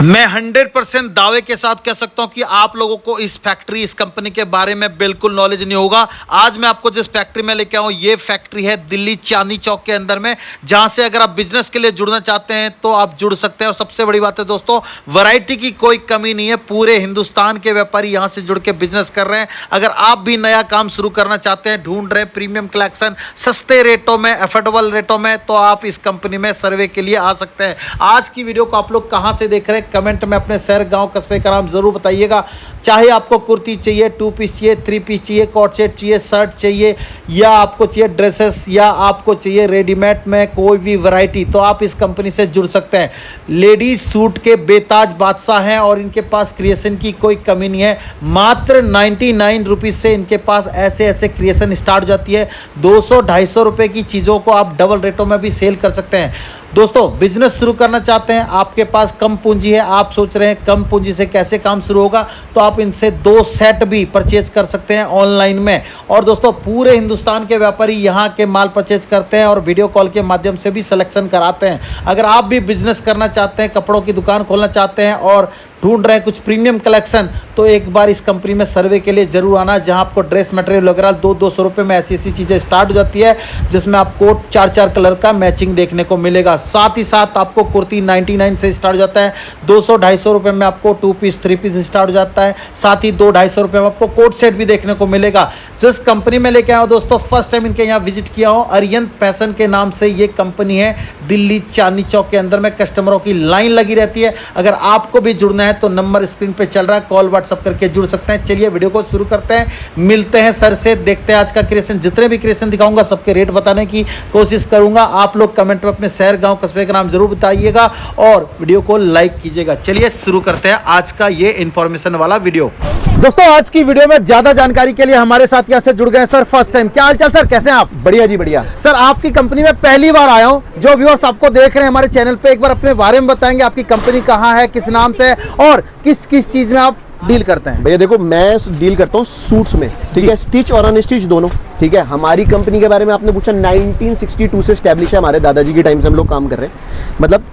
मैं 100% दावे के साथ कह सकता हूं कि आप लोगों को इस फैक्ट्री, इस कंपनी के बारे में बिल्कुल नॉलेज नहीं होगा। आज मैं आपको जिस फैक्ट्री में लेके आऊं, ये फैक्ट्री है दिल्ली चांदनी चौक के अंदर में, जहां से अगर आप बिजनेस के लिए जुड़ना चाहते हैं तो आप जुड़ सकते हैं। और सबसे बड़ी बात है दोस्तों, वैरायटी की कोई कमी नहीं है। पूरे हिंदुस्तान के व्यापारी यहां से जुड़ के बिजनेस कर रहे हैं। अगर आप भी नया काम शुरू करना चाहते हैं, ढूंढ रहे हैं प्रीमियम कलेक्शन सस्ते रेटों में, अफोर्डेबल रेटों में, तो आप इस कंपनी में सर्वे के लिए आ सकते हैं। आज की वीडियो को आप लोग कहां से देख रहे हैं, कमेंट में अपने शहर, गांव, कस्बे का नाम जरूर बताइएगा। चाहे आपको कुर्ती चाहिए, 2 पीस चाहिए, 3 पीस चाहिए, कोट सेट चाहिए, शर्ट चाहिए, या आपको चाहिए ड्रेसेस, या आपको चाहिए रेडीमेड में कोई भी वैरायटी, तो आप इस कंपनी से जुड़ सकते हैं। लेडीज सूट के बेताज बादशाह हैं और इनके पास क्रिएशन की कोई कमी नहीं है। मात्र 99 रुपीज़ से इनके पास ऐसे ऐसे क्रिएशन स्टार्ट हो जाती है। 200-250 रुपये की चीज़ों को आप डबल रेटों में भी सेल कर सकते हैं। दोस्तों, बिजनेस शुरू करना चाहते हैं, आपके पास कम पूंजी है, आप सोच रहे हैं कम पूंजी से कैसे काम शुरू होगा, तो आप इनसे 2 सेट भी परचेज कर सकते हैं ऑनलाइन में। और दोस्तों, पूरे हिंदुस्तान के व्यापारी यहाँ के माल परचेज करते हैं और वीडियो कॉल के माध्यम से भी सिलेक्शन कराते हैं। अगर आप भी बिजनेस करना चाहते हैं, कपड़ों की दुकान खोलना चाहते हैं और ढूंढ रहे हैं कुछ प्रीमियम कलेक्शन, तो एक बार इस कंपनी में सर्वे के लिए जरूर आना, जहां आपको ड्रेस मटेरियल वगैरह 200-200 रुपये में ऐसी ऐसी चीज़ें स्टार्ट हो जाती है, जिसमें आपको 4-4 कलर का मैचिंग देखने को मिलेगा। साथ ही साथ आपको कुर्ती 99 से स्टार्ट हो जाता है, 200-250 रुपये में आपको 2 पीस 3 पीस स्टार्ट हो जाता है, साथ ही 200-250 रुपये में आपको कोट सेट भी देखने को मिलेगा। जिस कंपनी में लेके आया हूँ दोस्तों, फर्स्ट टाइम इनके यहाँ विजिट किया हूँ, अरियंत फैशन के नाम से ये कंपनी है। दिल्ली चांदनी चौक के अंदर में कस्टमरों की लाइन लगी रहती है। अगर आपको भी जुड़ना है तो नंबर स्क्रीन पे चल रहा है, कॉल व्हाट्सअप करके जुड़ सकते हैं। चलिए वीडियो को शुरू करते हैं, मिलते हैं सर से, देखते हैं आज का क्रिएशन। जितने भी क्रिएशन दिखाऊंगा सबके रेट बताने की कोशिश करूंगा। आप लोग कमेंट में अपने शहर, गांव, कस्बे का नाम जरूर बताइएगा और वीडियो को लाइक कीजिएगा। चलिए शुरू करते हैं आज का ये इंफॉर्मेशन वाला वीडियो। दोस्तों, आज की वीडियो में ज्यादा जानकारी के लिए हमारे साथ यहाँ से जुड़ गए सर फर्स्ट टाइम। क्या हाल चाल सर, कैसे हैं आप? बढ़िया जी, बढ़िया सर। आपकी कंपनी में पहली बार आया हूँ। जो व्यूअर्स आपको देख रहे हैं हमारे चैनल पे, एक बार अपने बारे में बताएंगे, आपकी कंपनी कहाँ है, किस नाम से है और किस किस चीज में आप डील करते हैं? भैया देखो, मैं डील करता हूँ सूट्स में, ठीक है, स्टिच और अनस्टिच दोनों, ठीक है। हमारी कंपनी के बारे में आपने पूछा, 1962 से स्टैब्लिश है, हमारे दादाजी के टाइम से हम लोग काम कर रहे हैं। मतलब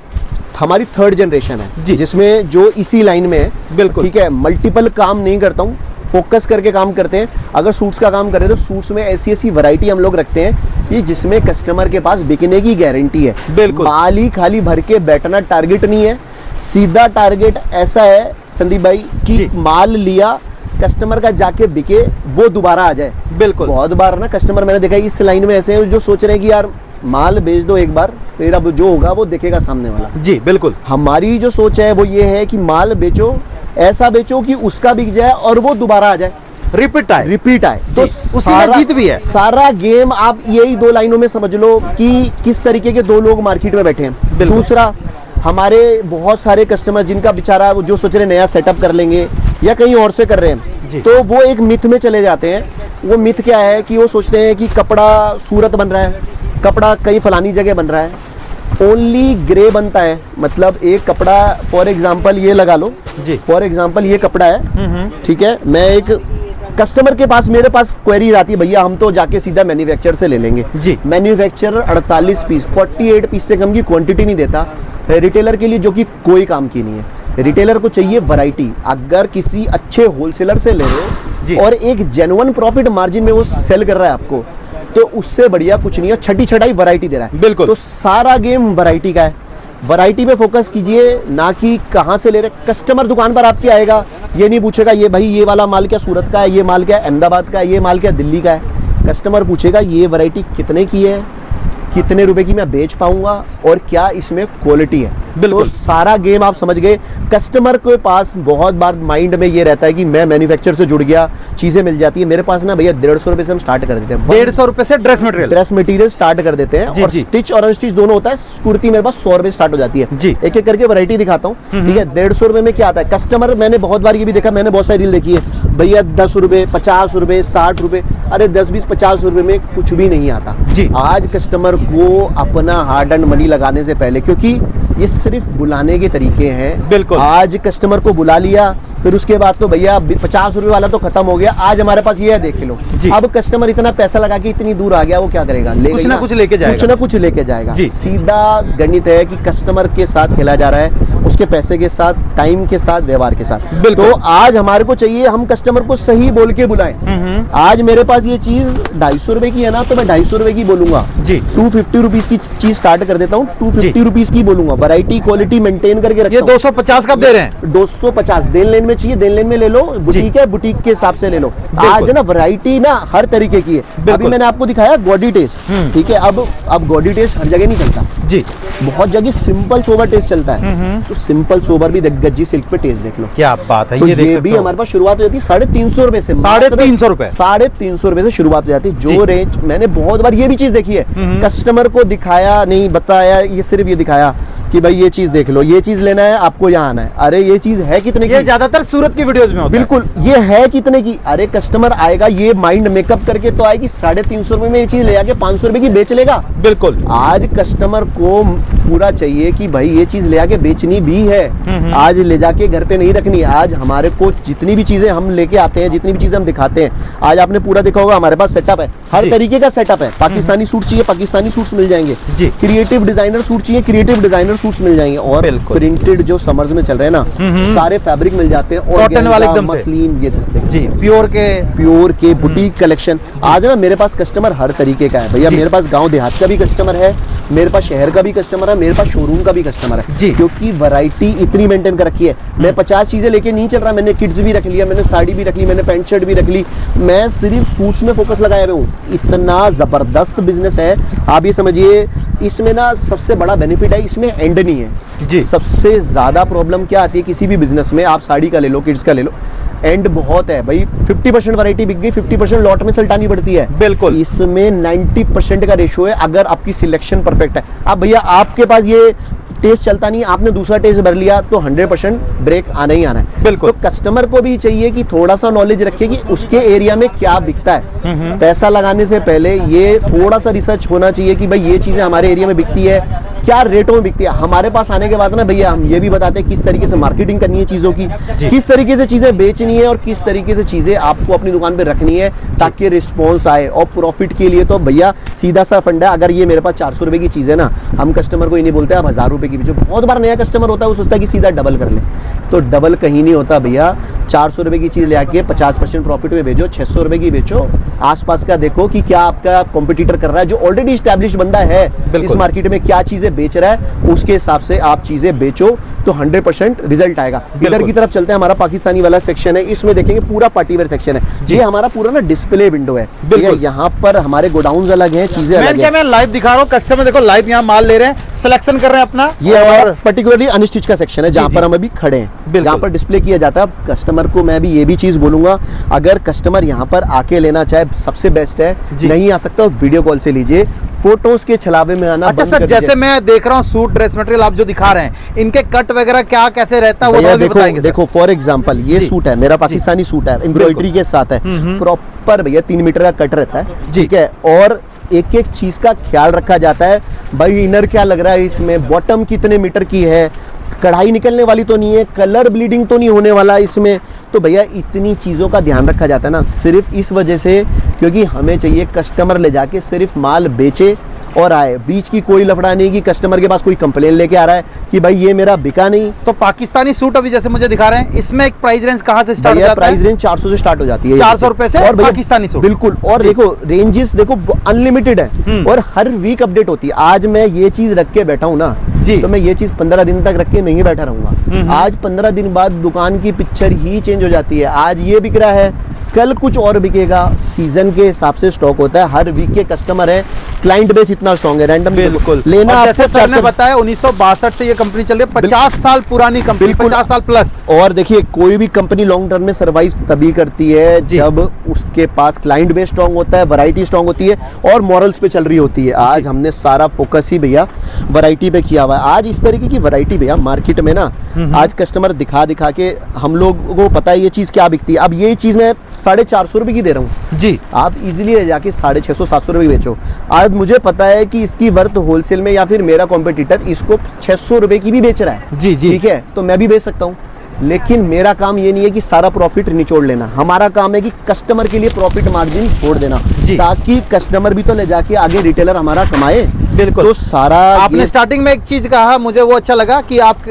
हमारी 3rd जनरेशन है जिसमें जो इसी लाइन में है, बिल्कुल ठीक है। मल्टीपल काम नहीं करता हूँ, फोकस करके काम करते हैं। अगर सूट्स का काम करें तो सूट्स में ऐसी ऐसी वैरायटी हम लोग रखते हैं कि जिसमें कस्टमर के पास बिकने की गारंटी है। बिल्कुल, माल ही खाली भर के बैठना टारगेट नहीं है। सीधा टारगेट ऐसा है संदीप भाई कि माल लिया, कस्टमर का जाके बिके, वो दोबारा आ जाए। बिल्कुल, बहुत बार ना कस्टमर मैंने देखा इस लाइन में ऐसे हैं जो सोच रहे हैं कि यार माल बेच दो एक बार, फिर अब जो होगा वो देखेगा सामने वाला। जी बिल्कुल, हमारी जो सोच है वो ये है कि माल बेचो, ऐसा बेचो कि उसका बिक जाए और वो दोबारा आ जाए, रिपीट आए। तो उसी में जीत भी है। सारा गेम आप यही 2 लाइनों में समझ लो कि किस तरीके के 2 लोग मार्केट में बैठे हैं। दूसरा, हमारे बहुत सारे कस्टमर जिनका बेचारा वो जो सोच रहे नया सेटअप कर लेंगे या कहीं और से कर रहे हैं, तो वो एक मिथ में चले जाते हैं। वो मिथ क्या है कि वो सोचते हैं कि कपड़ा सूरत बन रहा है, कपड़ा कहीं फलानी जगह बन रहा है, ओनली ग्रे बनता है। मतलब एक कपड़ा, फॉर एग्जाम्पल ये लगा लो जी, फॉर एग्जाम्पल ये कपड़ा है, ठीक है। मैं एक कस्टमर के पास, मेरे पास क्वेरी आती है, भैया हम तो जाके सीधा मैन्युफैक्चरर से ले लेंगे जी। मैन्युफैक्चरर 48 पीस 48 पीस से कम की क्वांटिटी नहीं देता रिटेलर के लिए, जो कि कोई काम की नहीं है। रिटेलर को चाहिए वैरायटी। अगर किसी अच्छे होलसेलर से ले रहे हो और एक जेन्युइन प्रॉफिट मार्जिन में वो सेल कर रहा है आपको, तो उससे बढ़िया कुछ नहीं है। छठी छठाई वैरायटी दे रहा है। बिल्कुल, तो सारा गेम वैरायटी का है। वैरायटी पे फोकस कीजिए, ना कि कहाँ से ले रहे। कस्टमर दुकान पर आपके आएगा, ये नहीं पूछेगा ये भाई ये वाला माल क्या सूरत का है, ये माल क्या अहमदाबाद का है, ये माल क्या दिल्ली का है। कस्टमर पूछेगा ये वैरायटी कितने की है, कितने रुपए की मैं बेच पाऊंगा और क्या इसमें क्वालिटी है। तो सारा गेम आप समझ गए। कस्टमर के पास बहुत बार माइंड में ये रहता है कि मैं मैन्युफैक्चरर से जुड़ गया, चीजें मिल जाती है। मेरे पास ना भैया 150 रुपए से हम स्टार्ट कर देते हैं। 150 रुपए से ड्रेस मटेरियल स्टार्ट कर देते हैं। और स्टिच और अनस्टिच दोनों होता है। कुर्ती मेरे पास 100 रुपए स्टार्ट हो जाती है जी। एक एक करके वैरायटी दिखाता हूँ, ठीक है। 150 रुपए में क्या आता है, कस्टमर, मैंने बहुत बार ये भी देखा, मैंने बहुत सारी रील देखी है, भैया 10 रुपए, 50 रुपए, 60 रुपए। अरे 10-20-50 रुपए में कुछ भी नहीं आता जी। आज कस्टमर को अपना हार्ड एंड मनी लगाने से पहले, क्योंकि ये सिर्फ बुलाने के तरीके हैं। बिल्कुल, आज कस्टमर को बुला लिया, फिर उसके बाद तो भैया 50 रुपए वाला तो खत्म हो गया, आज हमारे पास ये है, देख लो। जी। अब कस्टमर इतना पैसा लगा के इतनी दूर आ गया, वो क्या करेगा, लेगा कुछ ही ना कुछ लेके जाएगा। कुछ ना कुछ लेके जाएगा। जी। सीधा गणित है कि कस्टमर के साथ खेला जा रहा है, उसके पैसे के साथ, टाइम के साथ, व्यवहार के साथ। बिल्कुल। तो आज हमारे को चाहिए हम कस्टमर को सही बोल के बुलाएं। आज मेरे पास ये चीज 250 रुपए की है ना, तो मैं 250 रुपए की बोलूंगा जी। 250 रुपीज की चीज स्टार्ट कर देता हूँ, 250 रुपीज की बोलूंगा। वैरायटी क्वालिटी मेंटेन करके ये रखता हूँ। 250 का दे रहे हैं। 250 देन लेन में चाहिए, देन लेन में ले लो, बुटीक है बुटीक के हिसाब से ले लो। आज ना वैरायटी ना हर तरीके की है। अभी मैंने आपको दिखाया गॉडी टेस्ट, ठीक है। अब गॉडी टेस्ट हर जगह नहीं चलता जी। बहुत जगह सिंपल सोबर टेस्ट चलता है, तो सिंपल सोबर भी गज्जी सिल्क पे टेस्ट देख लो। क्या बात है, तो ये देख ये सकते भी हो। हमारे पास शुरुआत हो जाती है 350 रुपए से। 350 रुपए 350 रुपए से शुरुआत हो जाती है। जो रेंज मैंने बहुत बार ये भी चीज देखी है, कस्टमर को दिखाया नहीं, बताया, ये सिर्फ ये दिखाया कि भाई ये चीज देख लो, ये चीज लेना है आपको, यहाँ आना है। अरे ये चीज है कितने ये की? ज्यादातर सूरत की वीडियोस में होता है। बिल्कुल, ये है कितने की? अरे कस्टमर आएगा, ये माइंड मेकअप करके तो आएगी 350 रुपए में ये चीज ले जाके 500 रुपए की बेच लेगा। बिल्कुल। आज कस्टमर को पूरा चाहिए कि भाई ये चीज ले आके बेचनी भी है, आज ले जाके घर पे नहीं रखनी। आज हमारे को जितनी भी चीजें हम लेके आते हैं, जितनी भी चीजें हम दिखाते हैं, आज आपने पूरा देखा होगा हमारे पास सेटअप है, हर तरीके का सेटअप है। पाकिस्तानी सूट चाहिए, पाकिस्तानी सूट्स मिल जाएंगे जी। क्रिएटिव डिजाइनर सूट चाहिए, क्रिएटिव डिजाइनर सूट्स मिल जाएंगे। और बिल्कुल। प्रिंटेड जो समर्स में चल रहे हैं ना, सारे फैब्रिक मिल जाते हैं, कॉटन वाले एकदम से। मसलिन, ये जी, प्योर के बुटीक कलेक्शन। आज ना मेरे पास कस्टमर हर तरीके का है भैया। मेरे पास गांव देहात का भी कस्टमर है, मेरे पास शहर का भी कस्टमर है, मेरे पास शोरूम का भी कस्टमर है जी। क्योंकि वैरायटी इतनी मेंटेन कर रखी है। मैं 50 चीजें लेके नहीं चल रहा, मैंने किड्स भी रख लिया, मैंने साड़ी भी रख ली, मैंने पैंट शर्ट भी रख ली। मैं सिर्फ सूट्स में फोकस लगाया हुआ हूँ। इतना जबरदस्त बिजनेस है, आप ये समझिए। इसमें ना सबसे बड़ा बेनिफिट है, इसमें एंड नहीं है जी। सबसे ज्यादा प्रॉब्लम क्या आती है किसी भी बिजनेस में, आप साड़ी का ले लो, किड्स का ले लो, एंड बहुत है भाई। 50% वैरायटी बिक गई, 50% लॉट में सल्टानी पड़ती है। बिल्कुल। इसमें 90% का रेशियो है, अगर आपकी सिलेक्शन परफेक्ट है। अब भैया आपके पास ये टेस्ट चलता नहीं, आपने दूसरा टेस्ट भर लिया, तो 100% ब्रेक आना ही आना है। बिल्कुल। तो कस्टमर को भी चाहिए कि थोड़ा सा नॉलेज रखे कि उसके एरिया में क्या बिकता है। पैसा लगाने से पहले ये थोड़ा सा रिसर्च होना चाहिए कि भाई ये चीजें हमारे एरिया में बिकती है, क्या रेटों में बिकती है। हमारे पास आने के बाद ना भैया हम ये भी बताते हैं किस तरीके से मार्केटिंग करनी है चीजों की, किस तरीके से चीजें बेचनी है और किस तरीके से चीजें आपको अपनी दुकान पे रखनी है ताकि रिस्पॉन्स आए। और प्रॉफिट के लिए तो भैया सीधा सा फंड है। अगर ये मेरे पास 400 रुपए की चीज है ना, हम कस्टमर को ये नहीं बोलते आप 1000 रुपए की बेचो। बहुत बार नया कस्टमर होता है, वो सोचता है कि सीधा डबल कर ले, तो डबल कहीं नहीं होता भैया। 400 रुपए की चीज ले आके 50% प्रॉफिट में बेचो, 600 रुपए की बेचो। आसपास का देखो कि क्या आपका कॉम्पिटिटर कर रहा है, जो ऑलरेडी स्टैब्लिश बंदा है इस मार्केट में, क्या चीजें बेच रहा है, उसके हिसाब से आप चीजें बेचो तो 100% रिजल्ट आएगा। इधर की तरफ चलते हैं, हमारा पाकिस्तानी वाला सेक्शन है, इसमें देखेंगे पूरा पार्टीवेयर सेक्शन है। ये हमारा पूरा ना डिस्प्ले विंडो है। यहाँ पर हमारे गोडाउन अलग हैं, चीजें अलग हैं। मैं लाइव दिखा रहा हूँ, कस्टमर देखो लाइव यहाँ माल ले रहे हैं, सिलेक्शन कर रहे हैं अपना। ये हमारा पर्टिकुलरली अनस्टिच का सेक्शन है, जहाँ पर हम अभी खड़े हैं, जहाँ पर डिस्प्ले किया जाता है। कस्टमर को मैं भी ये भी चीज बोलूंगा, अगर कस्टमर यहाँ पर आके लेना चाहे, सबसे बेस्ट है। नहीं आ सकता वीडियो कॉल से लीजिए, फोटोज के छलावे में आना। अच्छा सर, जैसे मैं देख रहा हूँ सूट ड्रेस मटेरियल आप जो दिखा रहे हैं, इनके कट वगैरह क्या कैसे रहता है, वो देखो देखो फॉर एग्जांपल ये सूट है मेरा, पाकिस्तानी सूट है, एम्ब्रॉयडरी के साथ है, प्रॉपर भैया 3 मीटर का कट रहता है, ठीक है। और एक एक चीज का ख्याल रखा जाता है, भाई इनर क्या लग रहा है इसमें, बॉटम कितने मीटर की है, कढ़ाई निकलने वाली तो नहीं है, कलर ब्लीडिंग तो नहीं होने वाला इसमें। तो भैया इतनी चीज़ों का ध्यान रखा जाता है ना, सिर्फ इस वजह से क्योंकि हमें चाहिए कस्टमर ले जाके सिर्फ माल बेचे और आए। बीच की कोई लफड़ा नहीं कि कस्टमर के पास कोई कंप्लेन लेके आ रहा है कि भाई ये मेरा बिका नहीं। तो पाकिस्तानी सूट अभी जैसे मुझे दिखा रहे हैं, इसमें एक प्राइस रेंज कहाँ से स्टार्ट होता है? प्राइस रेंज 400 से स्टार्ट हो जाती है, 400 रुपए से और पाकिस्तानी सूट। बिल्कुल। और देखो रेंजेस देखो अनलिमिटेड है और हर वीक अपडेट होती है। आज मैं ये चीज रख के बैठा हूँ ना जी, तो मैं ये चीज 15 दिन तक रख के नहीं बैठा रहूंगा। आज 15 दिन बाद दुकान की पिक्चर ही चेंज हो जाती है। आज ये बिक रहा है, कल कुछ और बिकेगा। सीजन के हिसाब से स्टॉक होता है, हर वीक के कस्टमर है, क्लाइंट बेस इतना स्ट्रॉन्ग है, रैंडम बिल्कुल लेना। आपको सर ने बताया 1962 से ये कंपनी चल रही है, 50 साल पुरानी कंपनी, 50 साल प्लस। और देखिए कोई भी कंपनी लॉन्ग टर्म में सर्वाइव तभी करती है जब उसके पास क्लाइंट बेस स्ट्रॉन्ग होता है, वैरायटी स्ट्रॉन्ग होती है और मॉरल्स पे चल रही होती है। आज हमने सारा फोकस ही भैया वैरायटी पे किया हुआ है। आज इस तरीके की वैरायटी भैया मार्केट में ना आज कस्टमर दिखा दिखा के हम लोग को पता है ये चीज क्या बिकती है। अब ये चीज मैं 450 रुपए की दे रहा हूँ जी, आप इजीली ले जाके 650 700 रुपए बेचो। आज मुझे पता है कि इसकी वर्थ होलसेल में या फिर मेरा कॉम्पिटिटर इसको 600 रुपए की भी बेच रहा है जी जी, ठीक है, तो मैं भी बेच सकता हूँ। लेकिन मेरा काम ये नहीं है कि सारा प्रॉफिट निचोड़ लेना, हमारा काम है कि कस्टमर के लिए प्रॉफिट मार्जिन छोड़ देना, जी। ताकि कस्टमर भी तो ले जाके आगे रिटेलर हमारा कमाए। बिल्कुल। तो सारा आपने स्टार्टिंग में एक चीज कहा, मुझे वो अच्छा लगा कि आप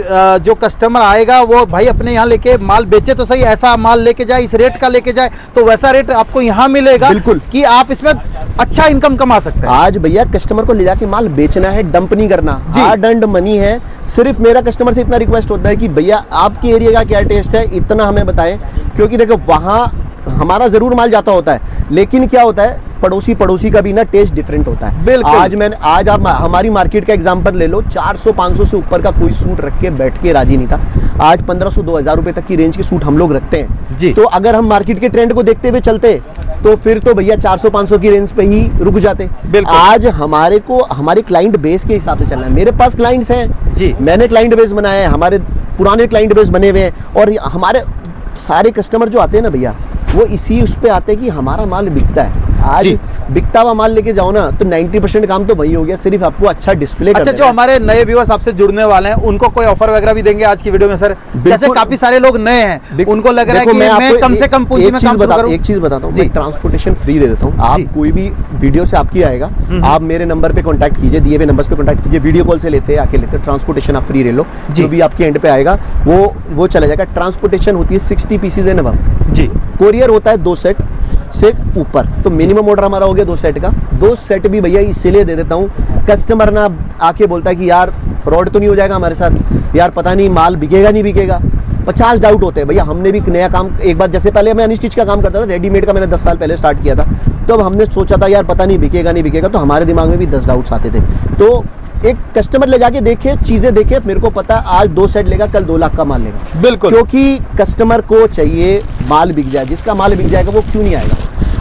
जो कस्टमर आएगा वो भाई अपने यहाँ लेके माल बेचे तो सही, ऐसा माल लेके जाए, इस रेट का लेके जाए तो वैसा रेट आपको यहाँ मिलेगा। बिल्कुल। कि आप इसमें अच्छा इनकम कमा सकते हैं। आज भैया कस्टमर को ले जाके माल बेचना है, डंप नहीं करना, जी। हार्ड अर्न्ड मनी है। सिर्फ मेरा कस्टमर से इतना रिक्वेस्ट होता है कि भैया आपके एरिया का क्या टेस्ट है, इतना हमें बताएं, क्योंकि देखो वहाँ हमारा जरूर माल जाता होता है, लेकिन क्या होता है पड़ोसी का भी ना टेस्ट डिफरेंट होता है। बिल्कुल। आज आप हमारी मार्केट का एग्जांपल ले लो, 400-500 से ऊपर का कोई सूट रख के बैठ के राजी नहीं था। आज 1500-2000 रुपए तक की रेंज के सूट हम लोग रखते हैं जी। तो अगर हम मार्केट के ट्रेंड को देखते हुए चलते तो फिर तो भैया 400-500 की रेंज पे ही रुक जाते। बिल्कुल। आज हमारे क्लाइंट बेस के हिसाब से चलना है। मेरे पास क्लाइंट्स हैं जी। मैंने क्लाइंट बेस बनाया है, हमारे पुराने क्लाइंट बेस बने हुए हैं, और हमारे सारे कस्टमर जो आते हैं ना भैया, वो इसी उस पे आते हैं कि हमारा माल बिकता है। आज जी। बिकता हुआ माल लेके जाओ ना तो 90% काम तो वही हो गया, सिर्फ आपको अच्छा डिस्प्ले अच्छा, जो हमारे नए व्यूअर्स आपसे जुड़ने वाले हैं उनको कोई ऑफर वगैरह भी देंगे आज की वीडियो में सर? जैसे काफी सारे लोग नए हैं, उनको लग रहा है कि मैं कम से कम पूंजी में काम शुरू करूं। एक चीज बताता हूँ, जी। मैं ट्रांसपोर्टेशन फ्री दे देता हूँ। आप कोई भी वीडियो से आपकी आएगा, आप मेरे नंबर पे कांटेक्ट कीजिए, दिए हुए नंबर्स पे कांटेक्ट कीजिए, वीडियो कॉल से लेते हैं आके लेते हैं, ट्रांसपोर्टेशन आप फ्री ले लो, जो भी आपके एंड पे आएगा वो चला जाएगा। ट्रांसपोर्टेशन होती है 60 पीसेज एंड अबव जी। कोरियर होता है 2 सेट से ऊपर, तो मिनिमम ऑर्डर हमारा हो गया 2 सेट का। 2 सेट भी भैया इसीलिए दे देता हूँ, कस्टमर ना आके बोलता है कि यार फ्रॉड तो नहीं हो जाएगा हमारे साथ, यार पता नहीं माल बिकेगा नहीं बिकेगा, 50 डाउट होते हैं। भैया हमने भी नया काम एक बार, जैसे पहले मैं अनस्टिच का काम करता था, रेडीमेड का मैंने 10 साल पहले स्टार्ट किया था, तो अब हमने सोचा था यार पता नहीं बिकेगा नहीं बिकेगा, तो हमारे दिमाग में भी 10 डाउट्स आते थे। तो एक कस्टमर ले जाके देखे, चीजें देखे, मेरे को पता आज 2 सेट लेगा, कल 2 लाख का माल लेगा। बिल्कुल। क्योंकि कस्टमर को चाहिए माल बिक जाए, जिसका माल बिक जाएगा वो क्यों नहीं आएगा।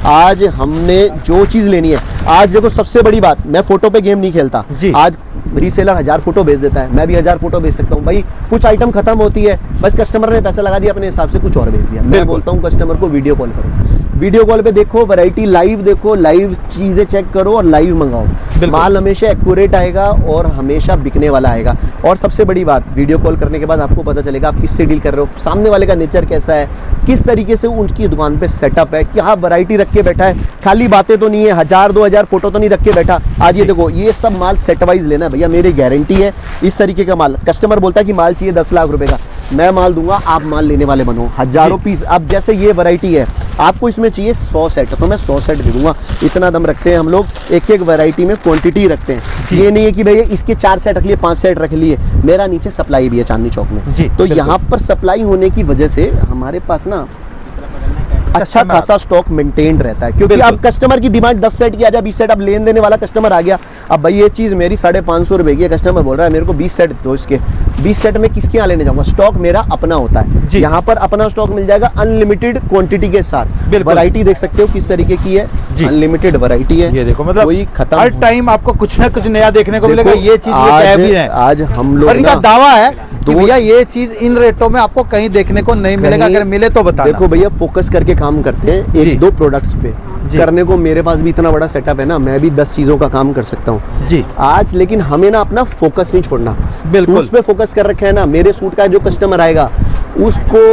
आज हमने जो चीज लेनी है, आज देखो सबसे बड़ी बात, मैं फोटो पे गेम नहीं खेलता जी। आज रीसेलर 1000 फोटो भेज देता है, मैं भी 1000 फोटो भेज सकता हूँ भाई। कुछ आइटम खत्म होती है, बस कस्टमर ने पैसा लगा दिया अपने हिसाब से, कुछ और भेज दिया। मैं बोलता हूँ कस्टमर को वीडियो कॉल करो, वीडियो कॉल पे देखो वैरायटी, लाइव देखो, लाइव चीजें चेक करो और लाइव मंगाओ। माल हमेशा एक्यूरेट आएगा और हमेशा बिकने वाला आएगा। और सबसे बड़ी बात, वीडियो कॉल करने के बाद आपको पता चलेगा आप किससे डील कर रहे हो, सामने वाले का नेचर कैसा है, किस तरीके से उनकी दुकान पे सेटअप है, क्या वैरायटी रख के बैठा है, खाली बातें तो नहीं है, 1000-2000 फोटो तो नहीं रख के बैठा। आज ये देखो, ये सब माल सेट वाइज लेना है भैया, मेरी गारंटी है। इस तरीके का माल, कस्टमर बोलता है कि माल चाहिए 10 लाख रुपए का, मैं माल दूंगा, आप माल लेने वाले बनो। हजारों पीस, अब जैसे ये वैरायटी है, आपको इसमें चाहिए 100 सेट, तो मैं 100 सेट दे दूंगा। इतना दम रखते हैं हम लोग, एक एक वैरायटी में क्वांटिटी रखते हैं। ये नहीं है कि भैया इसके 4 सेट रख लिए, 5 सेट रख लिए। मेरा नीचे सप्लाई भी है चांदनी चौक में जी, तो यहाँ पर सप्लाई होने की वजह से हमारे पास ना अच्छा खासा स्टॉक मेंटेन रहता है। क्योंकि अब कस्टमर की डिमांड 10 सेट की आ जाए, 20 सेट, अब लेन देने वाला कस्टमर आ गया, अब भाई ये चीज मेरी 550 रुपए की है, कस्टमर बोल रहा है मेरे को 20 सेट दो, इसके 20 सेट में किसके यहाँ लेने जाऊंगा। स्टॉक मेरा अपना होता है, यहाँ पर अपना स्टॉक मिल जाएगा अनलिमिटेड क्वांटिटी के साथ। वैरायटी देख सकते हो किस तरीके की है, अनलिमिटेड वैरायटी है। ये देखो, मतलब कोई खत्म, हर टाइम आपको कुछ ना कुछ नया देखने को मिलेगा। ये चीज आज हम लोग, इनका दावा है कि भैया ये चीज इन रेटों में आपको कहीं देखने को नहीं मिलेगा, अगर मिले तो बताना। देखो भैया, फोकस करके काम करते हैं 1-2 प्रोडक्ट्स पे करने को। मेरे पास भी इतना बड़ा सेटअप है ना, मैं भी 10 चीजों का काम कर सकता हूँ जी आज, लेकिन हमें ना अपना फोकस नहीं छोड़ना। बिल्कुल। सूट्स पे फोकस कर रखे है ना, मेरे सूट का जो कस्टमर आएगा उसको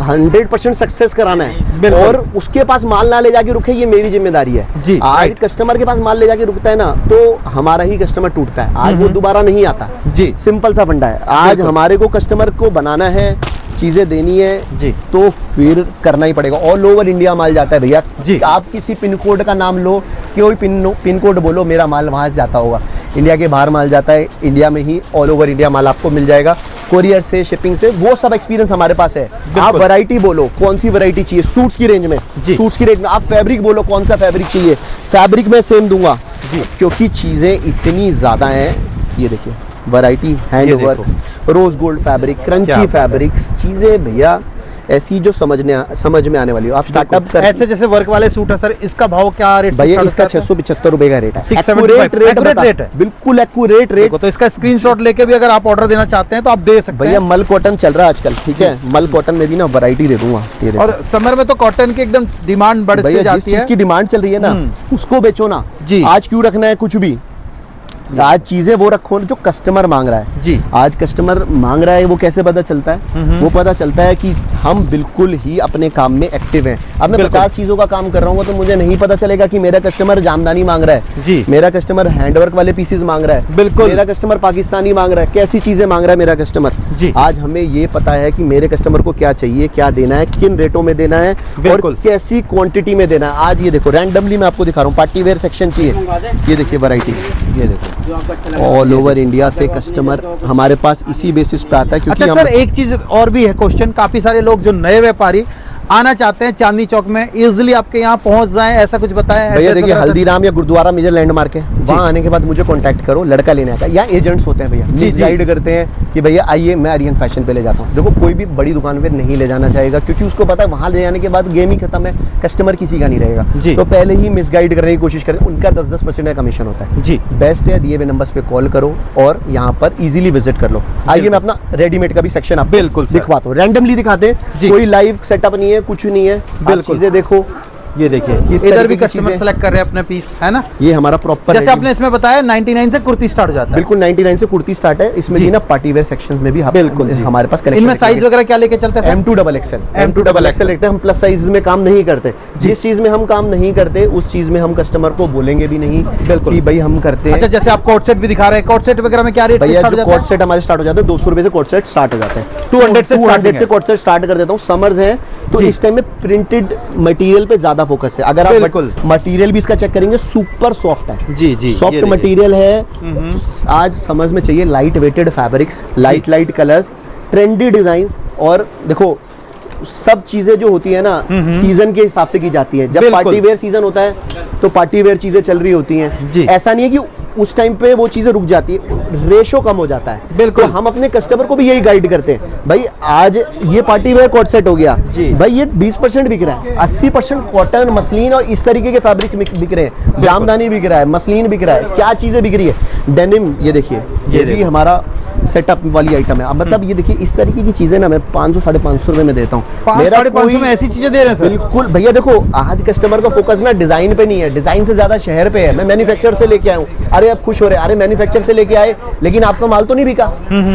100% सक्सेस कराना है, और उसके पास माल ना ले जाके रुके, ये मेरी जिम्मेदारी है जी। आज कस्टमर के पास माल ले जाके रुकता है ना, तो हमारा ही कस्टमर टूटता है, आज वो दोबारा नहीं आता जी। सिंपल सा फंडा है। आज हमारे को कस्टमर को बनाना है, चीजें देनी है जी, तो फिर करना ही पड़ेगा। ऑल ओवर इंडिया माल जाता है भैया जी। आप किसी पिन कोड का नाम लो, कोई पिन कोड बोलो, मेरा माल वहां जाता होगा। इंडिया के बाहर माल जाता है, इंडिया में ही ऑल ओवर इंडिया माल आपको मिल जाएगा, कोरियर से, शिपिंग से, वो सब एक्सपीरियंस हमारे पास है। आप वैरायटी बोलो, कौन सी वैरायटी चाहिए, सूट्स की रेंज में, सूट्स की रेंज में। आप फैब्रिक बोलो, कौन सा फैब्रिक चाहिए, फैब्रिक में सेम दूंगा जी, क्योंकि चीजें इतनी ज्यादा हैं। ये देखिए variety, hand work, rose gold fabric, crunchy fabrics, चीजें भैया ऐसी जो समझ में आने वाली हो। आप स्टार्टअप कर, ऐसे जैसे वर्क वाले सूट है सर, इसका भाव क्या रेट भैया? इसका 675 रुपए का रेट है। 675 रेट है, बिल्कुल एक्यूरेट रेट। तो इसका स्क्रीनशॉट लेके भी अगर आप ऑर्डर देना चाहते हैं तो आप दे सकते हैं। भैया मल कॉटन चल रहा है आजकल, ठीक है, मल कॉटन में भी ना वैरायटी दे दूंगा। ये देखो, और समर में तो कॉटन की एकदम डिमांड बढ़ती भैया जाती जिस चीज की डिमांड चल रही है ना, उसको बेचो ना जी। आज क्यों रखना है कुछ भी, आज चीजें वो रखो जो कस्टमर मांग रहा है जी। आज कस्टमर मांग रहा है, वो कैसे पता चलता है? वो पता चलता है कि हम बिल्कुल ही अपने काम में एक्टिव हैं। अब मैं 50 चीजों का काम कर रहा हूँ तो मुझे नहीं पता चलेगा कि मेरा कस्टमर जामदानी मांग रहा है जी, मेरा कस्टमर हैंडवर्क वाले पीसेस मांग रहा है, बिल्कुल, मेरा कस्टमर पाकिस्तानी मांग रहा है, कैसी चीजें मांग रहा है मेरा कस्टमर जी। आज हमें ये पता है कि मेरे कस्टमर को क्या चाहिए, क्या देना है, किन रेटों में देना है और कैसी क्वांटिटी में देना है। आज ये देखो रैंडमली मैं आपको दिखा रहा हूँ, पार्टी वेयर सेक्शन चाहिए, ये देखिए वैरायटी, ये देखो ऑल ओवर इंडिया से कस्टमर हमारे पास इसी बेसिस पे आता है। क्योंकि अच्छा सर, एक चीज और भी है क्वेश्चन, काफी सारे लोग जो नए व्यापारी आना चाहते हैं चांदनी चौक में, इजिली आपके यहाँ पहुंच जाएं, ऐसा कुछ बताएं? भैया देखिए हल्दीराम या गुरुद्वारा मेजर लैंडमार्क है, वहाँ आने के बाद मुझे कांटेक्ट करो, लड़का लेने आता है या एजेंट्स होते हैं भैया, जिस गाइड करते हैं कि भैया आइए मैं आर्यन फैशन पे ले जाता हूँ। देखो कोई भी बड़ी दुकान पे नहीं ले जाना चाहेगा क्योंकि उसको पता है वहाँ ले जाने के बाद गेम ही खत्म है, कस्टमर किसी का नहीं रहेगा, तो पहले ही मिसगाइड करने की कोशिश करें, उनका 10% का कमीशन होता है जी। बेस्ट है दिए हुए नंबर्स पे कॉल करो और यहाँ पर इजीली विजिट कर लो। आइए मैं अपना रेडीमेड का भी सेक्शन आपको बिल्कुल दिखवाता हूँ, रैंडमली दिखाते हैं, कोई लाइव सेटअप नहीं है, कुछ नहीं है, बिल्कुल चीजें देखो, ये देखिए इधर भी कस्टमर सेलेक्ट कर रहे हैं अपने पीस, है ना? ये हमारा प्रॉपर, जैसे आपने इसमें बताया 99 से कुर्ती स्टार्ट हो जाता है। बिल्कुल 99 से कुर्ती स्टार्ट है, इसमें जी ना पार्टी वेयर सेक्शंस में भी बिल्कुल हमारे पास कलेक्शन। इनमें साइज वगैरह क्या लेके चलते हैं? M2 XXL लेते हैं हम, प्लस साइज में काम नहीं करते। जिस चीज में हम काम नहीं करते उस चीज में हम कस्टमर को बोलेंगे भी नहीं बिल्कुल कि भाई हम करते हैं। अच्छा, जैसे आप कोट सेट भी दिखा रहे हैं, कोट सेट वगैरह में क्या रेट भैया? जो कोट सेट हमारे स्टार्ट हो जाते हैं 200 रुपए से कोट सेट स्टार्ट हो जाते हैं, 200 से कोट सेट स्टार्ट कर देता हूँ। समर्स है तो इस टाइम में प्रिंटेड मटेरियल पे ज्यादा फोकस है। अगर आप मटेरियल भी इसका चेक करेंगे, सुपर सॉफ्ट है जी जी, सॉफ्ट मटेरियल है। आज समझ में चाहिए light weighted fabrics, light colours, trendy designs, और देखो सब चीजें जो होती है ना सीजन के हिसाब से की जाती है। जब पार्टी वेयर सीजन होता है तो पार्टी वेयर चीजें चल रही होती हैं, ऐसा नहीं है कि उस टाइम पे वो चीजें रुक जाती है, रेशो कम हो जाता है। बिल्कुल, तो हम अपने कस्टमर को भी यही गाइड करते हैं, भाई आज ये पार्टी वेयर कोट सेट हो गया भाई, ये 20% बिक रहा है, 80% कॉटन, मसलिन और इस तरीके के फैब्रिक बिक रहे हैं, जामदानी बिक रहा है, मसलिन बिक रहा है, क्या चीजें बिक रही है, डेनिम, ये देखिए ये भी हमारा सेटअप वाली आइटम है। अब मतलब ये देखिए इस तरीके की चीजें ना मैं 500-550 रुपए में देता हूँ। मेरा 550 में ऐसी चीजें दे रहे हैं सर? बिल्कुल भैया, देखो आज कस्टमर का फोकस ना डिजाइन पे नहीं है, डिजाइन से ज्यादा शहर पे है। मैं मैन्युफैक्चर से लेके आया हूँ, अरे आप खुश हो रहे, अरे मैन्युफैक्चर से लेके आए लेकिन आपका माल तो नहीं बिका।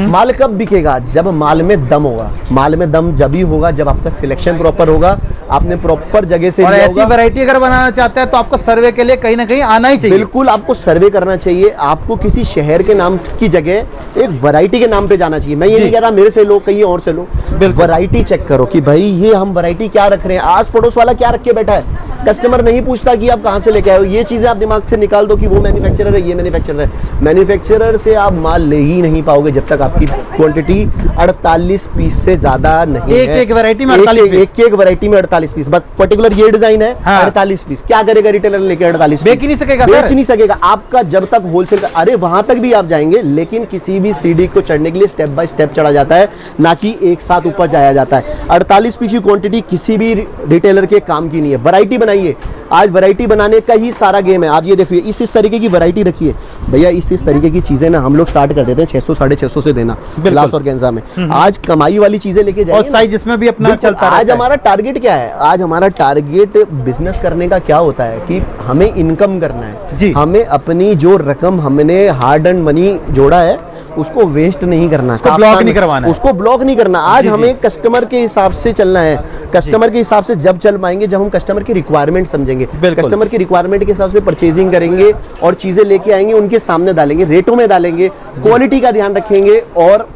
माल कब बिकेगा? जब माल में दम होगा। माल में दम जब ही होगा जब आपका सिलेक्शन प्रॉपर होगा, आपने प्रॉपर जगह से और ऐसी वैरायटी अगर बनाना चाहते हैं तो आपको सर्वे के लिए कहीं ना कहीं आना ही चाहिए। बिल्कुल, आपको सर्वे करना चाहिए, आपको किसी शहर के नाम की जगह एक वैरायटी के नाम पे जाना चाहिए। मैं ये नहीं कह रहा मेरे से लो, कहीं और से लो, वैरायटी चेक करो कि भाई ये हम वैरायटी क्या रख रहे हैं, आस पड़ोस वाला क्या रख के बैठा है। कस्टमर नहीं पूछता कि आप कहाँ से लेके आए हो, ये चीजें आप दिमाग से निकाल दो कि वो मैन्युफैक्चरर है, ये मैन्युफैक्चरर है। मैन्युफैक्चरर से आप माल ले ही नहीं पाओगे जब तक आपकी क्वांटिटी 48 पीस से ज्यादा नहीं है। एक वैरायटी में 48 एक वैरायटी में 48 पीस, बस पर्टिकुलर ये डिजाइन है 48 पीस। क्या करेगा रिटेलर लेके 48 बेच ही नहीं सकेगा, बेच नहीं सकेगा आपका जब तक होलसेल का, अरे वहां तक भी आप जाएंगे लेकिन किसी भी सीढ़ी को चढ़ने के लिए स्टेप बाय स्टेप चढ़ा जाता है, ना कि एक साथ ऊपर जाया जाता है। 48 पीस की क्वांटिटी किसी भी रिटेलर के काम की नहीं है। वैरायटी बनाइए, आज वैरायटी बनाने का ही सारा गेम है। आप ये देखिए इस तरीके की वैरायटी रखिए भैया, इस तरीके की चीजें ना हम लोग स्टार्ट कर देते हैं 600-650 से देना ग्लास और गेंजा में। आज कमाई वाली चीजें लेके जाइए, और साइज इसमें भी अपना चलता है। आज हमारा टारगेट क्या है? आज हमारा टारगेट बिजनेस करने का क्या होता है कि हमें इनकम करना है जी। हमें अपनी जो रकम हमने हार्ड एंड मनी जोड़ा है उसको वेस्ट नहीं करना, उसको ब्लॉक नहीं करवाना, उसको ब्लॉक नहीं करना। आज हमें कस्टमर के हिसाब से चलना है। कस्टमर के हिसाब से जब चल पाएंगे जब हम कस्टमर की रिक्वायरमेंट समझेंगे, कस्टमर की रिक्वायरमेंट के हिसाब से परचेजिंग करेंगे और चीजें लेके आएंगे, उनके सामने डालेंगे, रेटों में डालेंगे, क्वालिटी का ध्यान रखेंगे, और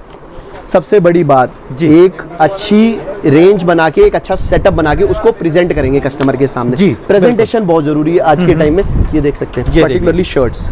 सबसे बड़ी बात एक अच्छी रेंज बना के, एक अच्छा सेटअप बना के उसको प्रेजेंट करेंगे कस्टमर के सामने जी। प्रेजेंटेशन बहुत जरूरी है आज के टाइम में। ये देख सकते हैं पर्टिकुलरली शर्ट्स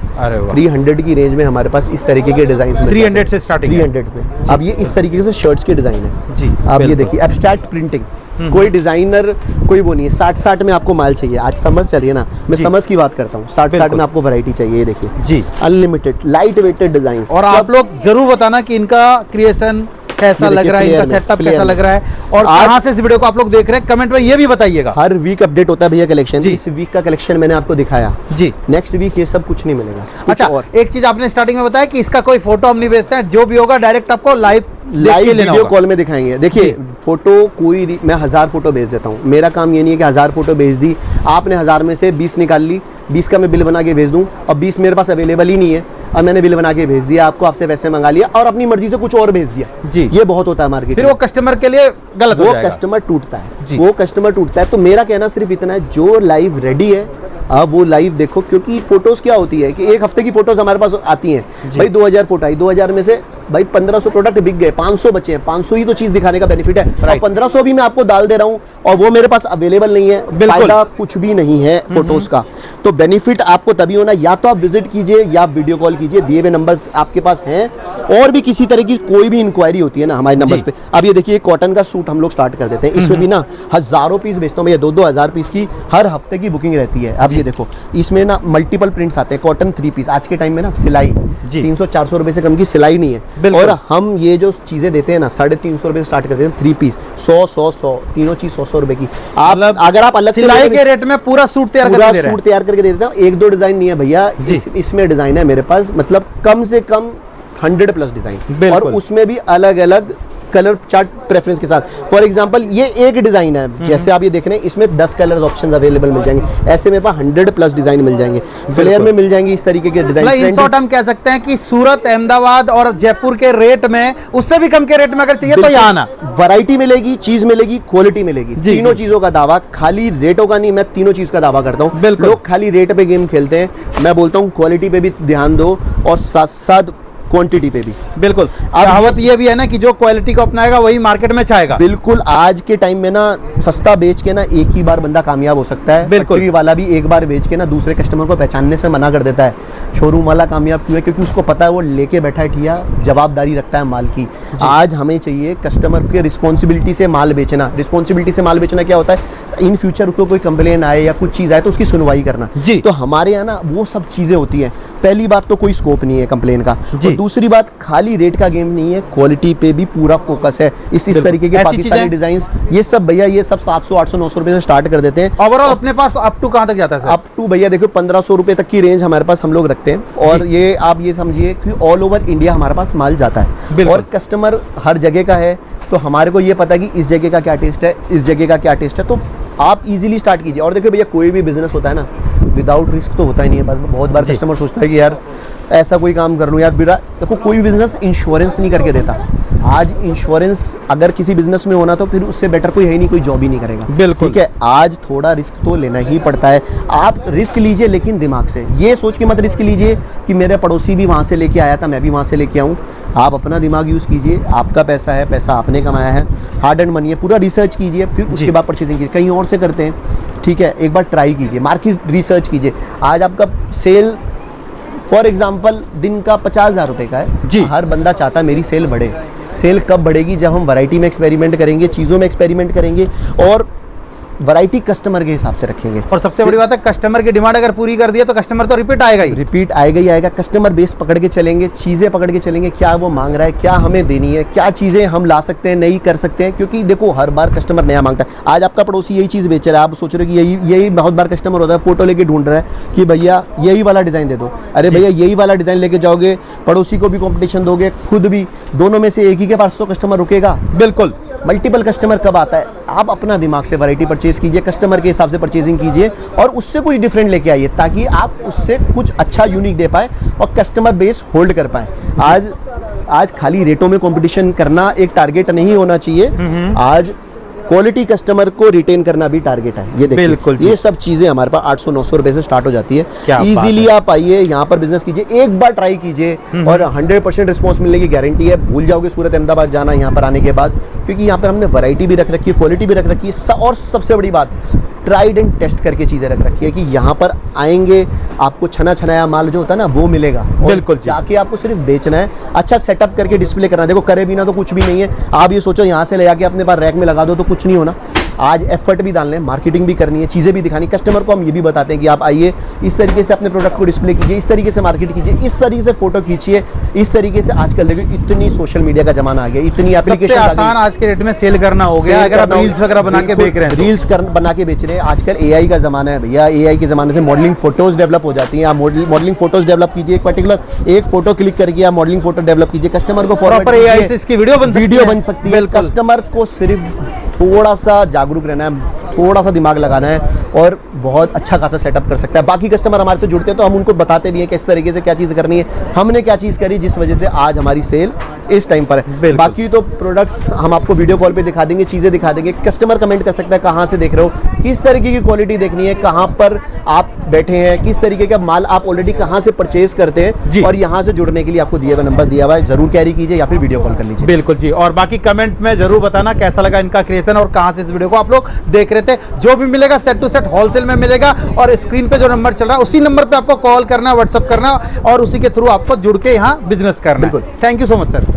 300 की रेंज में हमारे पास इस तरीके के डिजाइन में 300 से स्टार्टिंग 300 में। अब ये इस तरीके से शर्ट्स के डिजाइन है जी। आप ये देखिए एब्स्ट्रैक्ट प्रिंटिंग, कोई डिजाइनर कोई वो नहीं है। 60-60 में आपको माल चाहिए, आज समझ चलिए ना, मैं समझ की बात करता हूँ। 60-60 में आपको वैरायटी चाहिए, ये देखिए जी, अनलिमिटेड लाइट वेटेड डिजाइन। और आप लोग जरूर बताना कि इनका क्रिएशन कैसा लग रहा है, इनका सेटअप कैसा लग रहा है, और कहां से इस वीडियो को आप लोग देख रहे हैं, कमेंट में ये भी बताइएगा। हर वीक अपडेट होता है भैया कलेक्शन। इस वीक का कलेक्शन मैंने आपको दिखाया जी, नेक्स्ट वीक ये सब कुछ नहीं मिलेगा। अच्छा, और एक चीज आपने स्टार्टिंग में बताया कि इसका कोई फोटो हम नहीं भेजते हैं, जो भी होगा डायरेक्ट आपको लाइव वीडियो कॉल में दिखाएंगे। देखिए फोटो कोई, मैं 1000 फोटो भेज देता हूँ, मेरा काम ये नहीं है कि 1000 फोटो भेज दी, आपने 1000 में से 20 निकाल ली, 20 का मैं बिल बना के भेज दूं और 20 मेरे पास अवेलेबल ही नहीं है, और मैंने बिल बना के भेज दिया आपको, आपसे पैसे मंगा लिया और अपनी मर्जी से कुछ और भेज दिया जी। ये बहुत होता है मार्केट फिर में। वो कस्टमर के लिए गलत हो वो जाएगा। कस्टमर टूटता है जी। वो कस्टमर टूटता है। तो मेरा कहना सिर्फ इतना है, जो लाइव रेडी है आप वो लाइव देखो, क्योंकि फोटोज क्या होती है कि एक हफ्ते की फोटोज हमारे पास आती हैं भाई, 2000 फोटो आई, 2000 में से भाई 1500 प्रोडक्ट बिक गए, 500 बचे हैं, 500 ही तो चीज दिखाने का बेनिफिट है। और 1500 भी मैं आपको डाल दे रहा हूं और वो मेरे पास अवेलेबल नहीं है, फायदा कुछ भी नहीं है फोटोज का। तो बेनिफिट आपको तभी होना, या तो आप विजिट कीजिए या आप वीडियो कॉल कीजिए, दिए हुए नंबर्स आपके पास हैं। और भी किसी तरह की कोई भी इंक्वायरी होती है ना हमारे नंबर्स पे। अब ये देखिए कॉटन का सूट हम लोग स्टार्ट कर देते हैं, इसमें भी ना हजारों पीस बेचता हूँ भैया, 2-2 हजार पीस की हर हफ्ते की बुकिंग रहती है। अब ये देखो इसमें ना मल्टीपल प्रिंट्स आते हैं, कॉटन 3 पीस। आज के टाइम में ना सिलाई 300-400 रुपए से कम की सिलाई नहीं है। और हम ये जो चीजें देते हैं ना 350 रुपए से स्टार्ट करते हैं, 3 पीस 100 तीनों चीज 100 रुपए की। आप अगर आप अलग से सिलाई के रेट में पूरा सूट तैयार करके दे देता हूँ। 1-2 डिजाइन नहीं है भैया, इसमें डिजाइन है मेरे पास, मतलब कम से कम 100+ डिजाइन, और उसमें भी अलग अलग कलर चार्ट प्रेफरेंस के साथ। फॉर एग्जांपल ये एक डिजाइन है, जैसे आप ये देख रहे हैं, इसमें 10 कलर्स ऑप्शन अवेलेबल मिल जाएंगे। ऐसे मेरे पास 100+ डिजाइन मिल जाएंगे, फ्लेयर में मिल जाएंगे इस तरीके के डिजाइन। इन शॉर्ट हम कह सकते हैं कि सूरत, अहमदाबाद और जयपुर के रेट में, उससे भी कम के रेट में अगर चाहिए तो यहाँ आना। वैरायटी मिलेगी, चीज मिलेगी, क्वालिटी मिलेगी, तीनों चीजों का दावा, खाली रेटों का नहीं। मैं तीनों चीज का दावा करता हूँ। लोग खाली रेट पे गेम खेलते हैं, मैं बोलता हूँ क्वालिटी पे भी ध्यान दो और साथ साथ क्वांटिटी पे भी। बिल्कुल, कहावत ये भी है ना कि जो क्वालिटी को अपनाएगा वही मार्केट में छाएगा। बिल्कुल, आज के टाइम में ना सस्ता बेच के ना एक ही बार बंदा कामयाब हो सकता है। बिल्कुल, वाला भी एक बार बेच के ना दूसरे कस्टमर को पहचानने से मना कर देता है। शोरूम वाला कामयाब क्यों है? क्योंकि उसको पता है वो लेके बैठा है ठिया, जवाबदारी रखता है माल की। आज हमें चाहिए कस्टमर के रिस्पॉन्सिबिलिटी से माल बेचना। रिस्पॉन्सिबिलिटी से माल बेचना क्या होता है? इन फ्यूचर उसको कोई कंप्लेन आए या कुछ चीज़ आए तो उसकी सुनवाई करना। तो हमारे यहाँ ना वो सब चीज़ें होती हैं। पहली बात तो कोई स्कोप नहीं है कंप्लेन का, और दूसरी बात खाली रेट का गेम नहीं है, क्वालिटी पे भी पूरा फोकस है। इस तरीके के पाकिस्तानी डिजाइंस, ये सब भैया, ये सब 700, 800, 900 रुपए से स्टार्ट कर देते हैं। ओवरऑल अपने पास अप टू कहाँ तक जाता है? अप टू भैया देखो 1500 रुपए तक की रेंज हमारे पास हम लोग रखते हैं। और ये आप ये समझिए कि ऑल ओवर इंडिया हमारे पास माल जाता है, और कस्टमर हर जगह का है। तो हमारे को ये पता है कि इस जगह का क्या टेस्ट है, इस जगह का क्या टेस्ट है, तो आप इजीली स्टार्ट कीजिए। और देखिए भैया, कोई भी बिजनेस होता है ना विदाउट रिस्क तो होता ही नहीं है। बहुत बार कस्टमर सोचता है कि यार ऐसा कोई काम कर लूँ यार, देखो कोई भी बिजनेस इंश्योरेंस नहीं करके देता। आज इंश्योरेंस अगर किसी बिजनेस में होना तो फिर उससे बेटर कोई है ही नहीं, कोई जॉब ही नहीं करेगा। बिल्कुल ठीक है, आज थोड़ा रिस्क तो लेना ही पड़ता है। आप रिस्क लीजिए लेकिन दिमाग से, ये सोच के मत रिस्क लीजिए कि मेरे पड़ोसी भी वहाँ से लेके आया था, मैं भी वहाँ से लेके आऊँ। आप अपना दिमाग यूज़ कीजिए, आपका पैसा है, पैसा आपने कमाया है, हार्ड एंड मनी है, पूरा रिसर्च कीजिए, फिर उसके बाद परचेजिंग कीजिए। कहीं और से करते हैं, ठीक है, एक बार ट्राई कीजिए, मार्केट रिसर्च कीजिए। आज आपका सेल फॉर एग्जाम्पल दिन का 50,000 रुपये का है, हर बंदा चाहता है मेरी सेल बढ़े। सेल कब बढ़ेगी? जब हम वैरायटी में एक्सपेरिमेंट करेंगे, चीज़ों में एक्सपेरिमेंट करेंगे और वैरायटी कस्टमर के हिसाब से रखेंगे। और सबसे बड़ी बात है, कस्टमर की डिमांड अगर पूरी कर दिया तो कस्टमर तो रिपीट आएगा ही। रिपीट आएगा ही आएगा। कस्टमर बेस पकड़ के चलेंगे, चीज़ें पकड़ के चलेंगे, क्या वो मांग रहा है, क्या हमें देनी है, क्या चीज़ें हम ला सकते हैं, नहीं कर सकते हैं। क्योंकि देखो हर बार कस्टमर नया मांगता है। आज आपका पड़ोसी यही चीज़ बेच रहा है, आप सोच रहे हो कि यही बहुत बार कस्टमर होता है, फोटो लेके ढूंढ रहा है कि भैया यही वाला डिज़ाइन दे दो। अरे भैया यही वाला डिज़ाइन लेके जाओगे, पड़ोसी को भी कॉम्पिटिशन दोगे, खुद भी, दोनों में से एक ही के पास तो कस्टमर रुकेगा। बिल्कुल, मल्टीपल कस्टमर कब आता है? आप अपना दिमाग से वैरायटी परचेज कीजिए, कस्टमर के हिसाब से परचेजिंग कीजिए और उससे कुछ डिफरेंट लेके आइए, ताकि आप उससे कुछ अच्छा यूनिक दे पाए और कस्टमर बेस होल्ड कर पाए। आज खाली रेटों में कंपटीशन करना एक टारगेट नहीं होना चाहिए। आज क्वालिटी कस्टमर को रिटेन करना भी टारगेट है। ये देखिए, बिल्कुल ये सब चीजें हमारे पास 800-900 रुपए से स्टार्ट हो जाती है। इजीली आप आइए, यहाँ पर बिजनेस कीजिए, एक बार ट्राई कीजिए और 100% रिस्पॉन्स मिलने की गारंटी है। भूल जाओगे सूरत अहमदाबाद जाना यहाँ पर आने के बाद, क्योंकि यहाँ पर हमने वैरायटी भी रख रखी है, क्वालिटी भी रख रखी है, और सबसे बड़ी बात ट्राइड एंड टेस्ट करके चीजें रख रखी है कि यहाँ पर आएंगे आपको छना छनाया माल जो होता है ना वो मिलेगा। बिल्कुल, जाके आपको सिर्फ बेचना है, अच्छा सेटअप करके डिस्प्ले करना है। देखो करे बिना तो कुछ भी नहीं है। आप ये सोचो यहाँ से ले जाके अपने पास रैक में लगा दो तो कुछ नहीं होना। आज एफर्ट भी डालना है, मार्केटिंग भी करनी है, चीज़ें भी दिखानी। कस्टमर को हम ये भी बताते हैं कि आप आइए, इस तरीके से अपने प्रोडक्ट को डिस्प्ले कीजिए, इस तरीके से मार्केट कीजिए, इस तरीके से फोटो खींचिए, इस तरीके से। आजकल देखिए इतनी सोशल मीडिया का जमाना आ गया, इतनी एप्लीकेशन आसान आज के डेट में सेल करना हो गया। अगर आप रील्स वगैरह बना के बेच रहे हैं, रील्स बना के बेच रहे हैं। आजकल एआई का जमाना है भैया, एआई के जमाने से मॉडलिंग फोटोज डेवलप हो जाती हैं। आप मॉडलिंग फोटोज डेवलप कीजिए, एक पर्टिकुलर एक फोटो क्लिक करके आप मॉडलिंग फोटो डेवलप कीजिए, कस्टमर को फॉरवर्ड कीजिए, एआई से इसकी वीडियो बन सकती है। कस्टमर को सिर्फ थोड़ा सा जागरूक रहना है, थोड़ा सा दिमाग लगाना है, और बहुत अच्छा खासा सेटअप कर सकता है। बाकी कस्टमर हमारे से जुड़ते हैं तो हम उनको बताते भी हैं किस तरीके से क्या चीज़ करनी है, हमने क्या चीज़ करी जिस वजह से आज हमारी सेल इस टाइम पर है। बाकी तो प्रोडक्ट्स हम आपको वीडियो कॉल पे दिखा देंगे, चीज़ें दिखा देंगे, कस्टमर कमेंट कर सकता है कहाँ से देख रहे हो, किस तरीके की क्वालिटी देखनी है, कहाँ पर आप बैठे हैं, किस तरीके का माल आप ऑलरेडी कहाँ से परचेज करते हैं, और यहाँ से जुड़ने के लिए आपको दिया हुआ नंबर दिया हुआ है, जरूर कैरी कीजिए या फिर वीडियो कॉल कर लीजिए। बिल्कुल जी, और बाकी कमेंट में जरूर बताना कैसा लगा इनका क्रिएशन और कहां से इस वीडियो को आप लोग देख रहे थे। जो भी मिलेगा सेट टू सेट होलसेल में मिलेगा, और स्क्रीन पे जो नंबर चल रहा है उसी नंबर पे आपको कॉल करना, व्हाट्सअप करना, और उसी के थ्रू आपको जुड़ के यहाँ बिजनेस करना। बिल्कुल। Thank you so much sir.